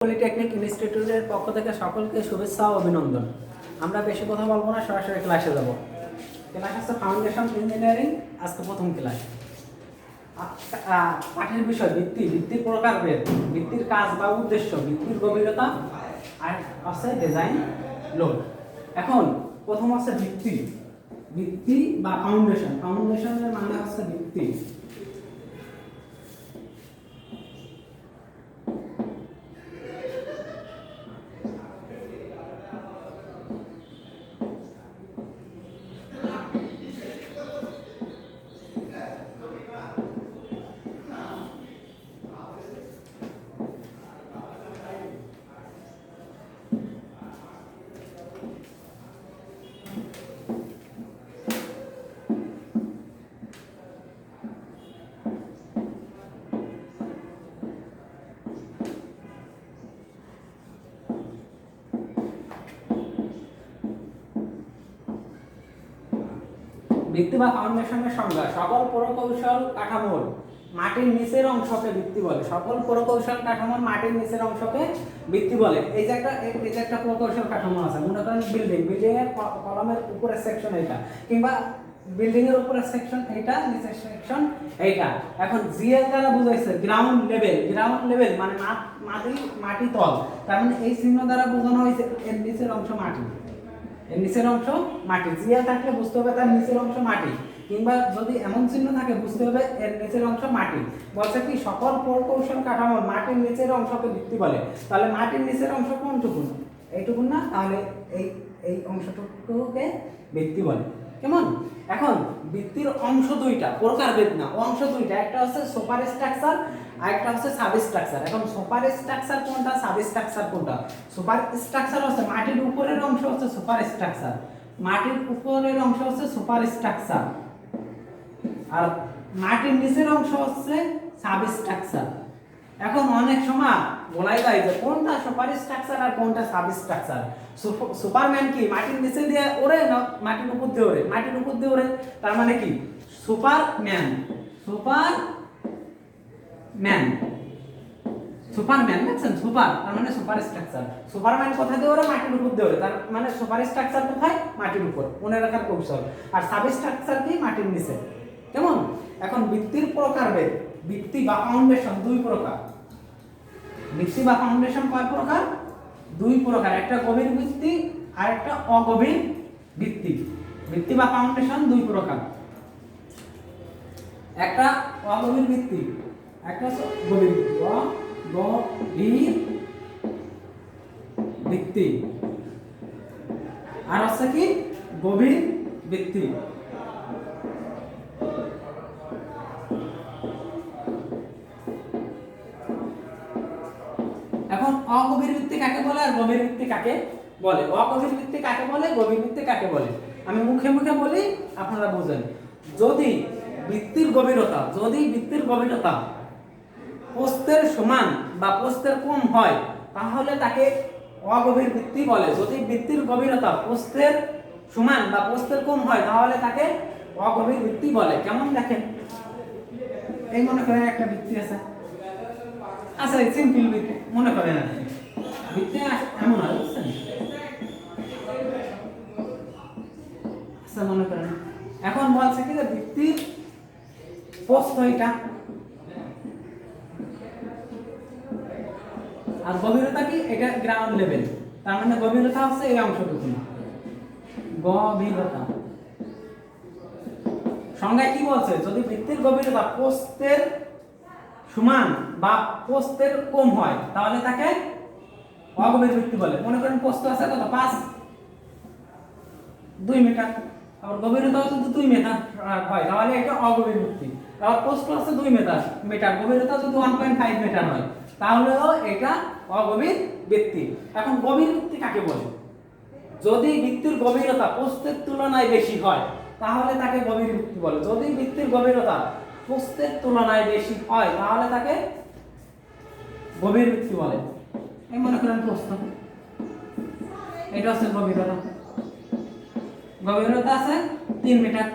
Polytechnic ইনস্টিটিউটের পক্ষ থেকে সকলকে শুভেচ্ছা ও অভিনন্দন। আমরা বেশি কথা বলবো না, সরাসরি ক্লাসে যাব। ক্লাস হচ্ছে ফাউন্ডেশন ইঞ্জিনিয়ারিং, আজকে প্রথম ক্লাস। পাঠের বিষয় ভিত্তি, ভিত্তির প্রকারভেদ, ভিত্তির কাজ বা উদ্দেশ্য, ভিত্তির গভীরতা, আর আছে ডিজাইন লোড। এখন প্রথম আছে ভিত্তি। ভিত্তি বা ফাউন্ডেশন, ফাউন্ডেশনের মানে হচ্ছে ভিত্তি। ভিত্তি বা ফাউন্ডেশনের সংজ্ঞা: সকল প্রকৌশল কাঠামোর মাটির নিচের অংশকে ভিত্তি বলে। সকল প্রকৌশল কাঠামোর মাটির নিচের অংশকে ভিত্তি বলে। এই যে একটা প্রকৌশল কাঠামো আছে, মনে করেন বিল্ডিং এর কলামের উপরের সেকশন এইটা, কিংবা বিল্ডিং এর উপরের সেকশন এইটা, নিচের সেকশন এইটা। এখন জিএল দ্বারা বুঝাইছে গ্রাউন্ড লেভেল। গ্রাউন্ড লেভেল মানে মাটি তল, তার মানে এই চিহ্ন দ্বারা বোঝানো হয়েছে এর নিচের অংশ মাটি। এর নিচের অংশ মাটি। জিয়া থাকলে বুঝতে হবে তার নিচের অংশ মাটি, কিংবা যদি এমন চিহ্ন থাকে বুঝতে হবে এর নিচের অংশ মাটি। বলছে কি সকল প্রকৌশল কাঠামোর মাটির নিচের অংশকে ভিত্তি বলে। তাহলে মাটির নিচের অংশ কোনটুকু? এইটুকুন না? তাহলে এই অংশটুকুকে ভিত্তি বলে। কেমন? এখন ভিত্তির অংশ দুইটা, প্রকারভেদ না, অংশ দুইটা। একটা হচ্ছে সুপার স্ট্রাকচার আর একটা হচ্ছে সাব স্ট্রাকচার। এখন সুপার স্ট্রাকচার কোনটা, সাব স্ট্রাকচার কোনটা? সুপার স্ট্রাকচার হচ্ছে মাটির উপরের অংশ হচ্ছে সুপার স্ট্রাকচার, মাটির উপরের অংশ হচ্ছে সুপার স্ট্রাকচার, আর মাটির নিচের অংশ হচ্ছে সাব স্ট্রাকচার। এখন অনেক সময় বলাই যায় যে কোনটা সুপার স্ট্রাকচার আর কোনটা সাব স্ট্রাকচার। সুপারম্যান কি মাটির নিচে দিয়ে ওড়ে না মাটির উপর দিয়ে ওড়ে? মাটির উপর দিয়ে ওড়ে, তার মানে কি সুপারম্যান। সুপারম্যান দেখছেন, সুপার তার মানে সুপার স্ট্রাকচার। সুপারম্যান কোথায় দিয়ে ওড়ে? মাটির উপর দিয়ে ওড়ে, তার মানে সুপার স্ট্রাকচার কোথায়? মাটির উপর। মনে রাখার কৌশল। আর সাব স্ট্রাকচার কি? মাটির নিচে। কেমন? এখন ভিত্তির প্রকারভেদ। ভিত্তি বা ফাউন্ডেশন দুই প্রকার। ভিত্তি বা ফাউন্ডেশন কয় প্রকার? দুই প্রকার। একটা গভীর ভিত্তি আর একটা অগভীর ভিত্তি। ভিত্তি বা ফাউন্ডেশন দুই প্রকার। একটা অগভীর ভিত্তি, একটা গভীর ভিত্তি। অগভীর ভিত্তি আর হচ্ছে কি গভীর ভিত্তি। এখন অগভীর ভিত্তি কাকে বলে আর গভীর ভিত্তি কাকে বলে? অগভীর ভিত্তি কাকে বলে, গভীর ভিত্তি কাকে বলে? আমি মুখে মুখে বলি, আপনারা বুঝেন। যদি ভিত্তির গভীরতা প্রস্থের সমান বা প্রস্থের কম হয় তাহলে তাকে অগভীর ভিত্তি বলে। যদি ভিত্তির গভীরতা প্রস্থের সমান বা প্রস্থের কম হয় তাহলে তাকে অগভীর ভিত্তি বলে। কেমন দেখেন, এই মনে করেন একটা ভিত্তি আছে, আচ্ছা সিম্পল ভিত্তি মনে করেন, ভিত্তি এমন হয় বুঝছেন। আচ্ছা মনে করেন এখন বলছে কি যে ভিত্তির প্রস্থ এটা আর গভীরতা কি? এটা গ্রাউন্ড লেভেল, তার মানে গভীরতা হচ্ছে এই অংশটুকু। গভীরতা সংজ্ঞায় কি বলছে? যদি ভিত্তির গভীরতা প্রস্থের সমান বা প্রস্থের কম হয় তাহলে তাকে অগভীর ভিত্তি বলে। মনে করেন প্রস্থ আছে কত? 2 মিটার, আর গভীরতা যদি 2 মিটার হয় তাহলে এটা অগভীর ভিত্তি। আর প্রস্থ আছে 2 মিটার, গভীরতা যদি 1.5 মিটার হয় তাহলেও এটা অগভীর ভিত্তি। এখন গভীর ভিত্তি কাকে বলে? যদি ভিত্তির গভীরতা প্রস্থের তুলনায় বেশি হয় তাহলে তাকে গভীর ভিত্তি বলে। যদি ভিত্তির গভীরতা প্রস্থের তুলনায় বেশি হয় তাহলে তাকে গভীর ভিত্তি বলে। এই মনে করেন প্রস্থ, এটা হচ্ছে গভীরতা আছে 3 মিটার,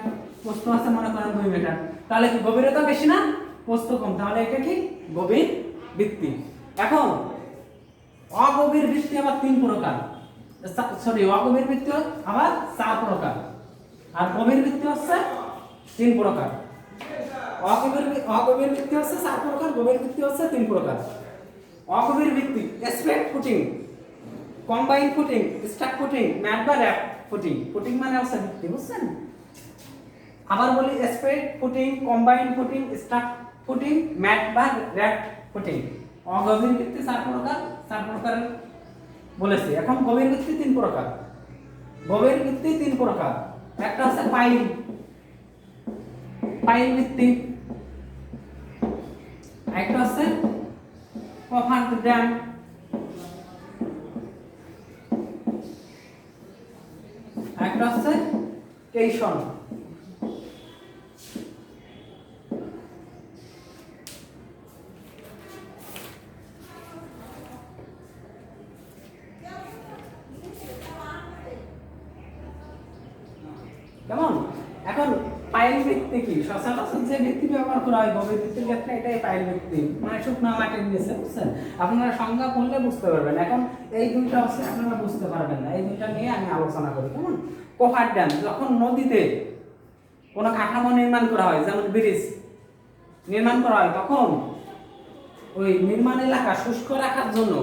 প্রস্থ আছে মনে করেন 2 মিটার, তাহলে কি গভীরতা বেশি না, প্রস্থ কম, তাহলে এটা কি গভীর ভিত্তি। এখন অগভীর বৃত্তি আবার 3 প্রকার, সরি অগভীর বৃত্তি আবার 4 প্রকার, আর গভীর বৃত্তি হচ্ছে 3 প্রকার। অগভীর বৃত্তি হচ্ছে 4 প্রকার, গভীর বৃত্তি হচ্ছে 3 প্রকার। অগভীর বৃত্তি spread footing, combine footing, stack footing, mat বা র‍্যাপ ফুটিং। ফুটিং মানে হচ্ছে বৃত্তি, বুঝছেন? আবার বলি spread footing, combine footing, stack footing, mat বা র‍্যাপ ফুটিং। অগভীর বৃত্তি 4 প্রকার, 4 প্রকার বলেছি। এখন গভীর বৃত্তি 3 প্রকার। গভীর বৃত্তি 3 প্রকার। একটা হচ্ছে পাইল, পাইল বৃত্তি। একটা হচ্ছে কভার্ড ড্যাম, একটা হচ্ছে কেইশন। কেমন? এখন পাইল বৃত্তি কি? সচরাচর যে বৃত্তি ব্যবহার করা হয় গভীর বৃত্তির ক্ষেত্রে এটাই পাইল বৃত্তি, মানে শুকনো মাটির নিচে, বুঝছেন? আপনারা সংজ্ঞা পড়লে বুঝতে পারবেন। এখন এই দুইটা হচ্ছে আপনারা বুঝতে পারবেন না, এই দুইটা নিয়ে আমি আলোচনা করি। কেমন? কভার ড্যাম, যখন নদীতে কোনো কাঠামো নির্মাণ করা হয়, যেমন ব্রিজ নির্মাণ করা হয়, তখন ওই নির্মাণ এলাকা শুষ্ক রাখার জন্য,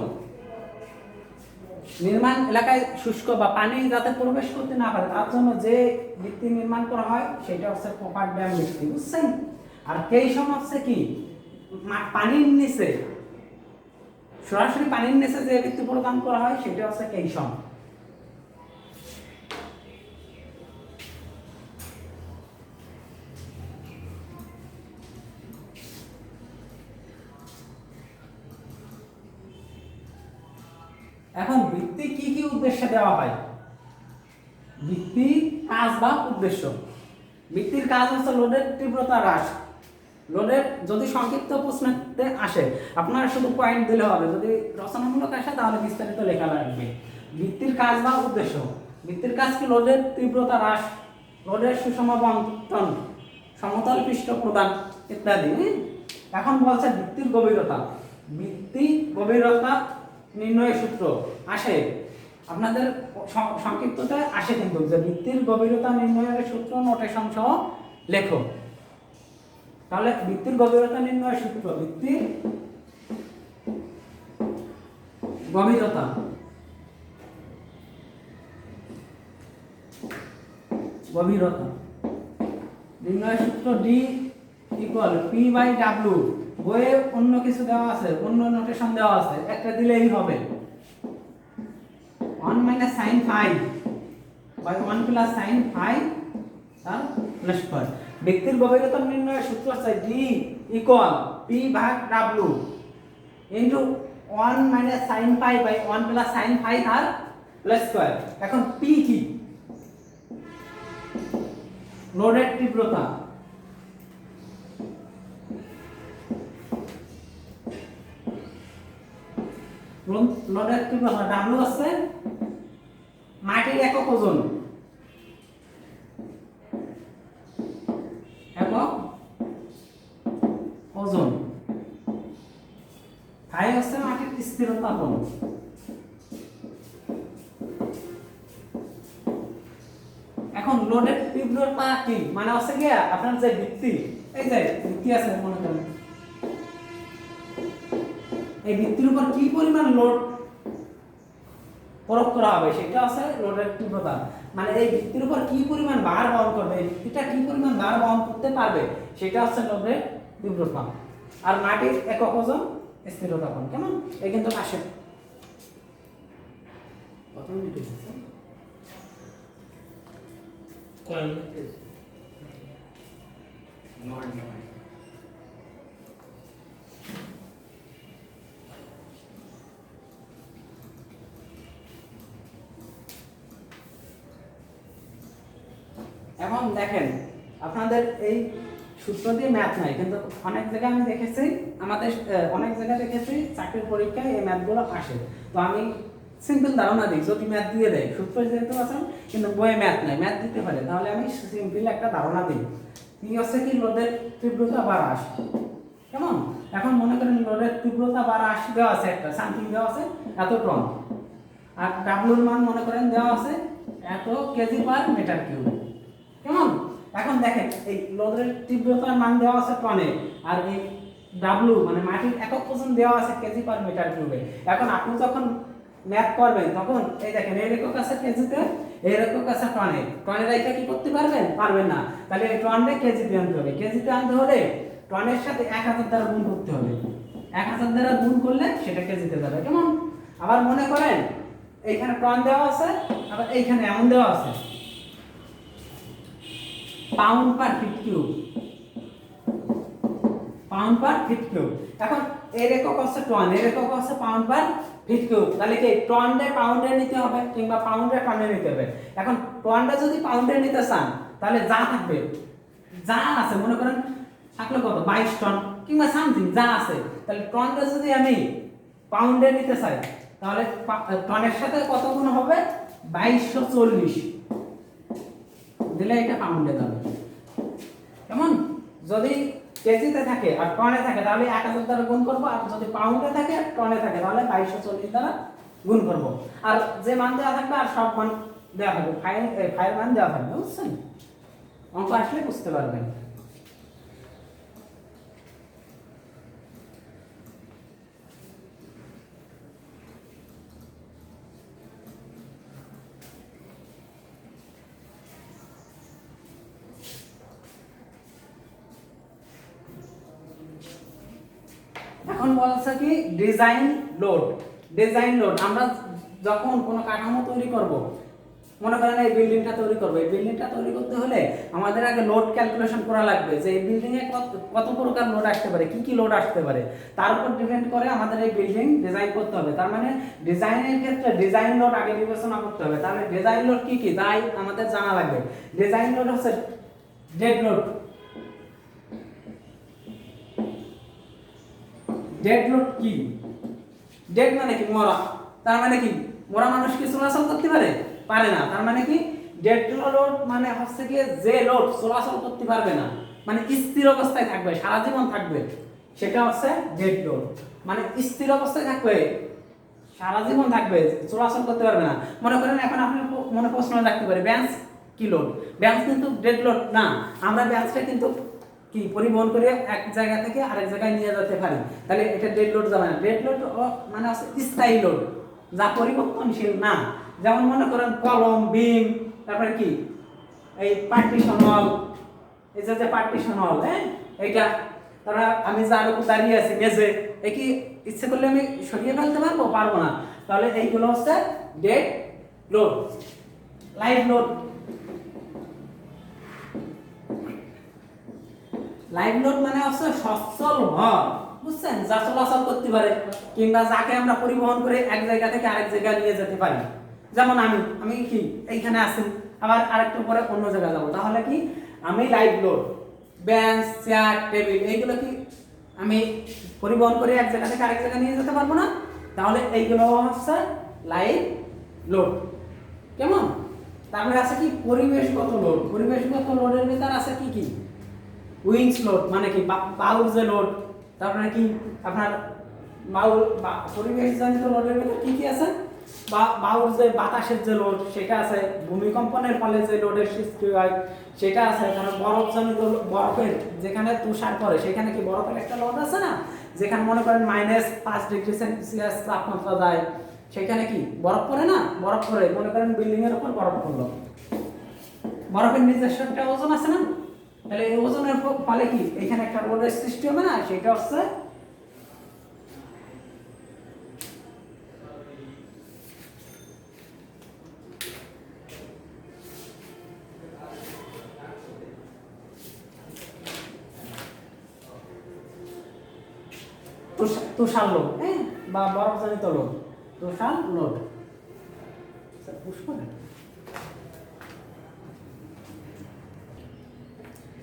নির্মাণ এলাকায় শুষ্ক বা পানি যাতে প্রবেশ করতে না পারে তার জন্য যে ভিত্তি নির্মাণ করা হয় সেটা হচ্ছে কভার ড্যাম ভিত্তি, বুঝছেন? আর কেইশন হচ্ছে কি? পানির নিচে, সরাসরি পানির নিচে যে ভিত্তি প্রদান করা হয় সেটা হচ্ছে কেইশন। এখন ভিত্তি কি কি উদ্দেশ্যে দেওয়া হয়? ভিত্তির কাজ বা উদ্দেশ্য। ভিত্তির কাজ হচ্ছে লোডের তীব্রতা হ্রাস। লোডের যদি সংক্ষিপ্ত প্রশ্নতে আসে আপনারা শুধু পয়েন্ট দিলে হবে, যদি রচনামূলক আসে তাহলে বিস্তারিত লেখা লাগবে। ভিত্তির কাজ বা উদ্দেশ্য। ভিত্তির কাজ কি? লোডের তীব্রতা হ্রাস, লোডের সুষম বন্টন, সমতল পৃষ্ঠ প্রদান ইত্যাদি। এখন বলছে ভিত্তির গভীরতা। ভিত্তি গভীরতা নির্ণয়ের সূত্র আসে আপনাদের সংক্ষিপ্ততে আসে, কিন্তু যে ভিত্তির গভীরতা নির্ণয়ের সূত্র নোটেশন সহ লেখো। তাহলে ভিত্তির গভীরতা নির্ণয়ের সূত্র, ভিত্তির গভীরতা নির্ণয়ের সূত্র D equal P by W. বইয়ে অন্য কিছু দেওয়া আছে, অন্য নোটেশন দেওয়া আছে, একটা দিলেই হবে। 1 minus sin phi by 1 plus sin phi তার প্লাস স্কয়ার। ভিত্তির গভীরতা নির্ণয়ের সূত্র হচ্ছে D ইকুয়াল P ভাগ W into 1 minus sin phi by 1 plus sin phi তার প্লাস স্কয়ার। এখন P কি? লোডের তীব্রতা। লোডের তীব্রতা। W আছে মাটির একক ওজন, একক ওজন। ফাই হচ্ছে মাটির স্থিরতা কোণ। এখন লোডের তীব্রতা কি? মানে হচ্ছে কি আপনার যে ভিত্তি, এই যে ভিত্তি আছে মনে করেন, এই ভিত্তির উপর কি পরিমাণ লোড প্রয়োগ করা হবে সেটা আছে লোডের তীব্রতা। মানে এই ভিত্তির উপর কি পরিমাণ ভার বহন করবে, এই ভিত্তিটা কি পরিমাণ ভার বহন করতে পারবে সেটা হচ্ছে লোডের তীব্রতা। আর মাটির একক ওজন স্থিরতা কোণ। কেমন? এই কিন্তু আসে কত মিনিট হয়েছে? এখন দেখেন আপনাদের এই সূত্র দিয়ে ম্যাথ নাই, কিন্তু অনেক জায়গায় আমি দেখেছি, আমাদের অনেক জায়গায় দেখেছি চাকরির পরীক্ষায় এই ম্যাথগুলো আসে। তো আমি সিম্পল ধারণা দিই, যদি ম্যাথ দিয়ে দেয়, সূত্র যেহেতু আছেন কিন্তু বইয়ে ম্যাথ নাই, ম্যাথ দিতে পারে, তাহলে আমি সিম্পল একটা ধারণা দিই। কি হচ্ছে কি? লোডের তীব্রতা বা হ্রাস। কেমন? এখন মনে করেন লোডের তীব্রতা 80 দেওয়া আছে, একটা সামথিং দেওয়া আছে এত টন, আর ডাব্লুর মান মনে করেন দেওয়া আছে এত কেজি পার মিটার কিউব। কেমন? এখন দেখেন এই লোডের তীব্রতার মান দেওয়া আছে টনে, আর এই ডাব্লু মানে মাটির একক ওজন দেওয়া আছে কেজি পার মিটার কিউবে। এখন আপনি যখন ম্যাথ করবেন তখন এই দেখেন এই একক আছে কেজিতে, এই একক আছে টনে, টনের রেখা কি করতে পারবেন? পারবেন না। তাহলে এই টনকে কেজিতে আনতে হবে, কেজিতে আনতে হলে টনের সাথে 1000 দ্বারা গুণ করতে হবে, 1000 দ্বারা গুণ করলে সেটা কেজিতে যাবে। কেমন? আবার মনে করেন এইখানে টন দেওয়া আছে, আবার এইখানে এমন দেওয়া আছে পাউন্ড পার ফিট কিউব, পাউন্ড পার ফিট কিউব। এখন এর একক হচ্ছে টন, এর একক হচ্ছে পাউন্ড পার ফিট কিউব। তাহলে কি টনডে পাউন্ডে নিতে হবে কিংবা পাউন্ডে টনে নিতে হবে। এখন টনটা যদি পাউন্ডে নিতে চান তাহলে যা থাকবে, যা আছে মনে করেন থাকলে কত 22 টন কিংবা সামথিং যা আছে, তাহলে টনটা যদি আমি পাউন্ডে নিতে চাই তাহলে টনের সাথে কত গুণ হবে? 2240 দিলে এটা পাউন্ডে যাবে। কেমন? যদি কেজিতে থাকে আর টনে থাকে তাহলে 1000 দ্বারা গুণ করব, আর যদি পাউন্ডে থাকে আর টনে থাকে তাহলে 2240 দ্বারা গুণ করব। আর যে মান দেওয়া থাকবে আর সব মান দেওয়া থাকবে, ফাইল মান দেওয়া থাকবে। বুঝছেন? অঙ্ক আসলে বুঝতে পারবেন। এখন বলছে কি ডিজাইন লোড। ডিজাইন লোড আমরা যখন কোনো কাঠামো তৈরি করব, মনে করেন এই বিল্ডিংটা তৈরি করব, এই বিল্ডিংটা তৈরি করতে হলে আমাদের আগে লোড ক্যালকুলেশন করা লাগবে যে এই বিল্ডিং এ কত প্রকার লোড আসতে পারে, কি কি লোড আসতে পারে, তার উপর ডিপেন্ড করে আমাদের এই বিল্ডিং ডিজাইন করতে হবে। তার মানে ডিজাইনের ক্ষেত্রে ডিজাইন লোড আগে বিবেচনা করতে হবে। তাহলে ডিজাইন লোড কি কি তাই আমাদের জানা লাগবে। ডিজাইন লোড হচ্ছে ডেড লোড। ডেড লোড কি? ডেড মানে কি? মরা। তার মানে কি মরা মানুষ কি চলাচল করতে পারে? পারে না। তার মানে কি ডেড লোড মানে হচ্ছে কি যে লোড চলাচল করতে পারবে না, মানে স্থির অবস্থায় থাকবে, সারা জীবন থাকবে, সেটা হচ্ছে ডেড লোড। মানে স্থির অবস্থায় থাকবে, সারা জীবন থাকবে, চলাচল করতে পারবে না। মনে করেন এখন আপনার মনে প্রশ্ন রাখতে পারে বেঞ্চ কি লোড? বেঞ্চ কিন্তু ডেড লোড না। আমরা বেঞ্চটা কিন্তু কি পরিবহন করে এক জায়গা থেকে আরেক জায়গায় নিয়ে যেতে পারি, তাহলে এটা ডেড লোড যাবে না। ডেড লোড মানে হচ্ছে স্থায়ী লোড, যা পরিবর্তনশীল না। যেমন মনে করেন কলম, বিম, তারপরে কি এই পার্টিশন ওয়াল, এই যে পার্টিশন ওয়াল, হ্যাঁ এইটা, তারপরে আমি যার উপর দাঁড়িয়ে আছি মেঝে, এই কি ইচ্ছে করলে আমি সরিয়ে ফেলতে পারবো? পারবো না। তাহলে এইগুলো হচ্ছে dead load. Live load, live load মানে হচ্ছে সচল ভর, বুঝছেন, যা চলাচল করতে পারে কিংবা যাকে আমরা পরিবহন করে এক জায়গা থেকে আরেক জায়গায় নিয়ে যেতে পারি। যেমন আমি কি এইখানে আছি, আবার আরেকটু পরে অন্য জায়গায় যাবো, তাহলে কি আমি live load. Bench, chair, table এইগুলো কি আমি পরিবহন করে এক জায়গা থেকে আরেক জায়গায় নিয়ে যেতে পারবো না? তাহলে এইগুলো হচ্ছে লাইভ লোড। কেমন? তারপরে আছে কি পরিবেশগত লোড। পরিবেশগত লোডের ভিতর আছে কি কি? উইংস লোড মানে কি বায়ুর যে লোড, তারপরে কি আপনার পরিবেশজনিত লোডের ভিতরে কি কি আছে? বায়ুর যে বাতাসের যে লোড সেটা আছে, ভূমিকম্পনের ফলে যে লোডের সৃষ্টি হয় সেটা আছে, কারণ বরফজনিত বরফের যেখানে তুষার পড়ে সেখানে কি বরফের একটা লোড আছে না, যেখানে মনে করেন -5 ডিগ্রি সেলসিয়াস তাপমাত্রা যায়, সেখানে কি বরফ পড়ে না? বরফ পড়ে, মনে করেন বিল্ডিং এর উপর বরফ পড়লো, বরফের নিজস্ব একটা ওজন আছে না, তাহলে এই ওজনের ফলে কি এখানে একটা লোডের সৃষ্টি হবে না, সেটা হচ্ছে তুষার লোড, হ্যাঁ, বা বরফজনিত লোড, তুষার লোড।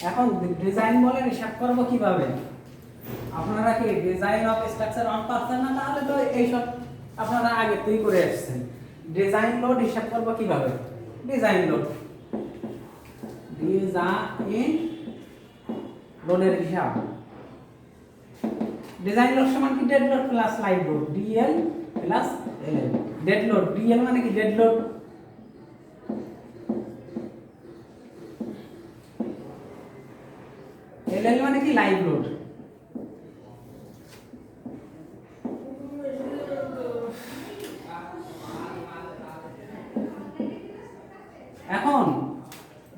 এখন ডিজাইন বলে হিসাব করবো কিভাবে? আপনারা কি ডিজাইন অফ স্ট্রাকচার অন পারছেন না? তাহলে তো এইসব আপনারা আগে থেকেই করে আসছেন। ডিজাইন লোড হিসাব করবো কিভাবে? ডিজাইন লোড, ডিজাইন লোডের হিসাব ডিজাইন লোড সমান কি dead load plus live load, DL plus LL. Dead load, DL মানে কি ডেড লোড, এলএল মানে কি লাইভ লোড। এখন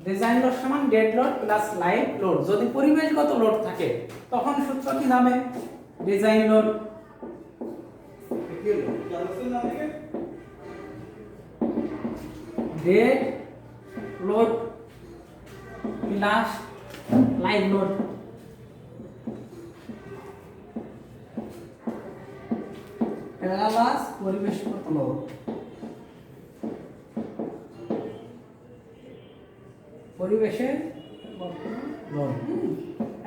ডিজাইন লোড সমান dead load plus live load. যদি পরিবেশগত লোড থাকে তখন সূত্র কি হবে? Design load dead load plus live load. Plus পরিবেশগত লোড। পরিবেশের লোড।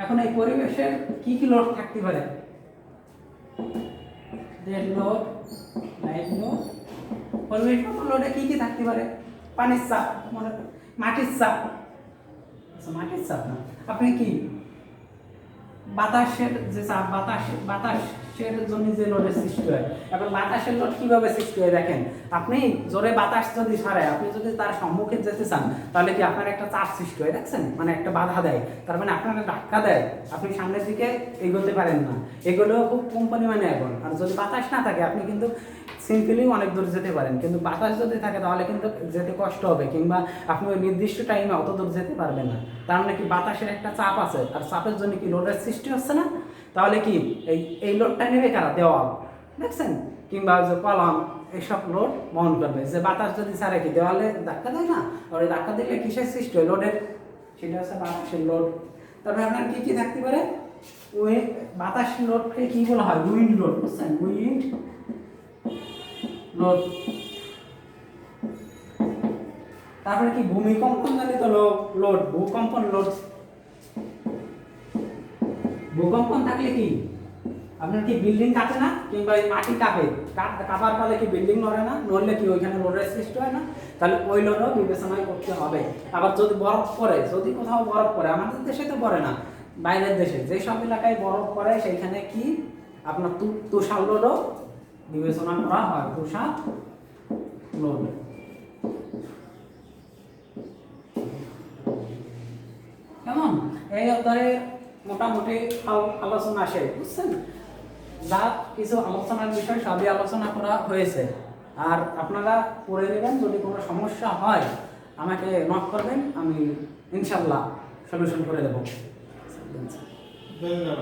এখন এই পরিবেশের কি কি লোড থাকতে পারে? Dead load, live load. পরিবেশগত লোডে কি কি থাকতে পারে? পানির চাপ, মানে মাটির চাপ। আচ্ছা, মাটির চাপ না, আপনি কি বাতাসের যে চাপ, বাতাসের জন্য যে লোডের সৃষ্টি হয়। এখন বাতাসের লোড কিভাবে সৃষ্টি হয় দেখেন, আপনি জোরে বাতাস যদি ছাড়ে, আপনি যদি তার সম্মুখে যেতে চান তাহলে কি আপনার একটা চাপ সৃষ্টি হয়, দেখছেন, মানে একটা বাধা দেয়, তার মানে আপনার ধাক্কা দেয়, আপনি সামনের দিকে এগোতে পারেন না। এগুলো খুব কম পরিমাণে এখন। আর যদি বাতাস না থাকে আপনি কিন্তু সিম্পলি অনেক দূর যেতে পারেন, কিন্তু বাতাস যদি থাকে তাহলে কিন্তু যেতে কষ্ট হবে, কিংবা আপনি ওই নির্দিষ্ট টাইমে অত দূর যেতে পারবেন না। তার মানে কি বাতাসের একটা চাপ আছে, আর চাপের জন্য কি লোডের সৃষ্টি হচ্ছে না। তাহলে কি এই লোডটা নেবে কারা? দেওয়াল, দেখছেন, কিংবা যে কলম, এইসব লোড বহন করবে। যে বাতাস যদি ছাড়ে কি দেওয়ালে ধাক্কা দেয় না, আর ওই ধাক্কা দিলে কিসের সৃষ্টি হয়? লোডের। সেটা হচ্ছে বাতাসের লোড। তারপরে আপনার কি কি থাকতে পারে? ওই বাতাসের লোডকে কি বলা হয়? উইন্ড লোড, বুঝছেন, উইন্ড লোড। তারপরে কি ভূমিকম্পন জনিত লোড, ভূকম্পন লোড। ভূকম্পন থাকলে কি আপনার কি বিল্ডিং কাঁপে না, কিংবা এই মাটি কাঁপে, কাঁপার ফলে কি বিল্ডিং নড়ে না? নড়লে কি ওইখানে লোডের সৃষ্টি হয় না? তাহলে ওই লোডও বিবেচনায় করতে হবে। আবার যদি বরফ পড়ে, যদি কোথাও বরফ পড়ে, আমাদের দেশে তো পড়ে না, বাইরের দেশে যে সব এলাকায় বরফ পড়ে সেইখানে কি আপনার তুষার লোডও বিবেচনা করা হয়। তুষার লোড। কেমন? এই অধ্যায়ে মোটামুটি আলোচনা শেষ, বুঝছেন। যা কিছু আলোচনার বিষয় সবই আলোচনা করা হয়েছে। আর আপনারা পড়ে নেবেন, যদি কোনো সমস্যা হয় আমাকে নক করবেন, আমি ইনশাল্লাহ সলিউশন করে দেবো। ধন্যবাদ।